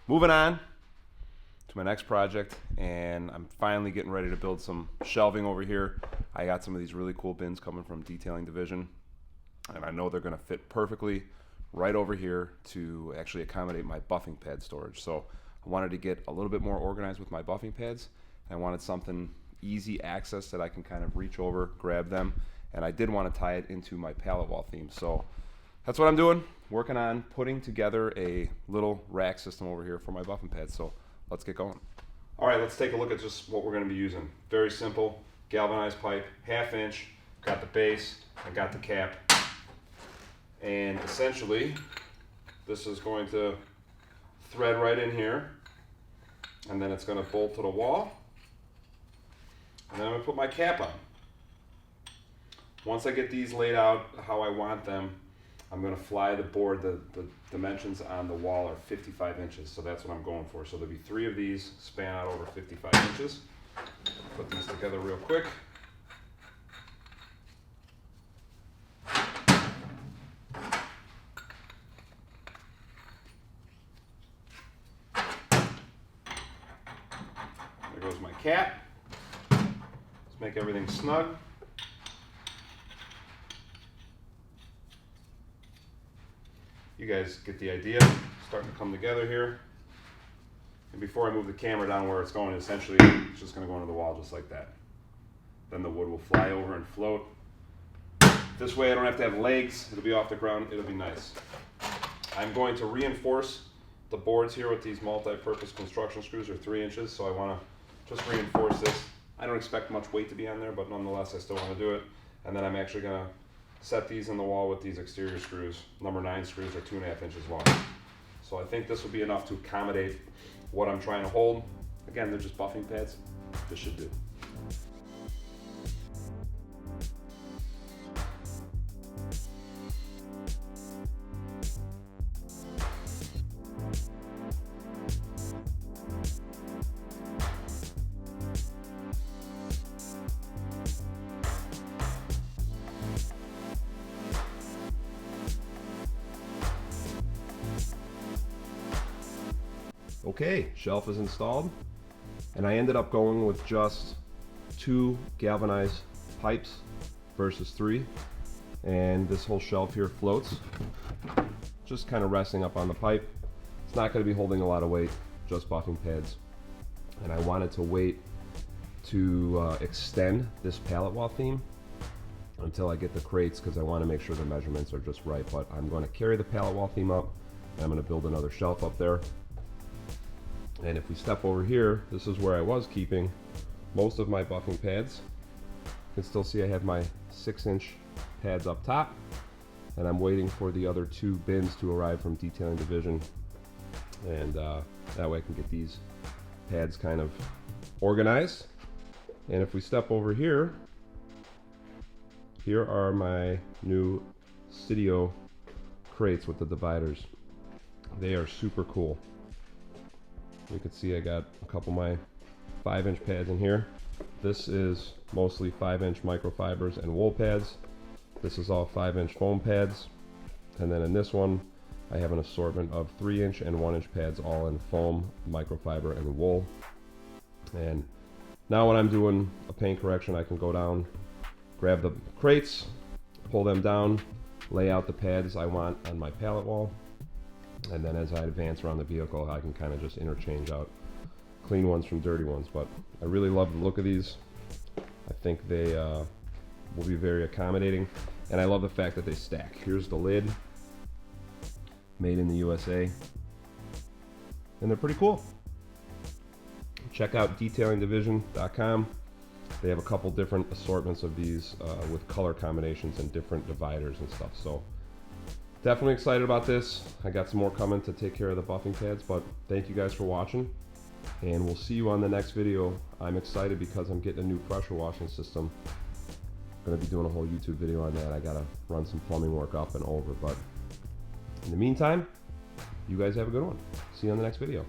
moving on to my next project, and I'm finally getting ready to build some shelving over here. I got some of these really cool bins coming from Detailing Division, and I know they're going to fit perfectly right over here to actually accommodate my buffing pad storage. So I wanted to get a little bit more organized with my buffing pads. I wanted something easy access that I can kind of reach over, grab them, and I did want to tie it into my pallet wall theme. So that's what I'm doing, working on putting together a little rack system over here for my buffing pads. So let's get going. All right, let's take a look at just what we're going to be using. Very simple, galvanized pipe, 1/2 inch, got the base, I got the cap, and essentially this is going to thread right in here, and then it's going to bolt to the wall, and then I'm going to put my cap on. Once I get these laid out how I want them, I'm going to fly the board. The dimensions on the wall are 55 inches, so that's what I'm going for. So there'll be 3 of these span out over 55 inches. Put these together real quick. There goes my cap. Let's make everything snug. You guys get the idea. Starting to come together here. And before I move the camera down where it's going, essentially it's just going to go into the wall just like that. Then the wood will fly over and float. This way I don't have to have legs. It'll be off the ground. It'll be nice. I'm going to reinforce the boards here with these multi-purpose construction screws. They're 3 inches, so I want to just reinforce this. I don't expect much weight to be on there, but nonetheless I still want to do it. And then I'm actually going to set these in the wall with these exterior screws. Number 9 screws are 2.5 inches long. So I think this will be enough to accommodate what I'm trying to hold. Again, they're just buffing pads. This should do. Okay, shelf is installed, and I ended up going with just 2 galvanized pipes versus 3, and this whole shelf here floats, just kind of resting up on the pipe. It's not going to be holding a lot of weight, just buffing pads, and I wanted to wait to extend this pallet wall theme until I get the crates, because I want to make sure the measurements are just right. But I'm going to carry the pallet wall theme up, and I'm going to build another shelf up there. And if we step over here, this is where I was keeping most of my buffing pads. You can still see I have my 6-inch pads up top, and I'm waiting for the other 2 bins to arrive from Detailing Division, and that way I can get these pads kind of organized. And if we step over here, here are my new Studio crates with the dividers. They are super cool. You can see I got a couple of my 5-inch pads in here. This is mostly 5-inch microfibers and wool pads. This is all 5-inch foam pads. And then in this one, I have an assortment of 3-inch and 1-inch pads, all in foam, microfiber, and wool. And now when I'm doing a paint correction, I can go down, grab the crates, pull them down, lay out the pads I want on my pallet wall. And then as I advance around the vehicle, I can kind of just interchange out clean ones from dirty ones. But I really love the look of these. I think they will be very accommodating. And I love the fact that they stack. Here's the lid, made in the USA. And they're pretty cool. Check out detailingdivision.com. They have a couple different assortments of these with color combinations and different dividers and stuff. So definitely excited about this. I got some more coming to take care of the buffing pads, but thank you guys for watching, and we'll see you on the next video. I'm excited because I'm getting a new pressure washing system. I'm going to be doing a whole YouTube video on that. I got to run some plumbing work up and over, but in the meantime, you guys have a good one. See you on the next video.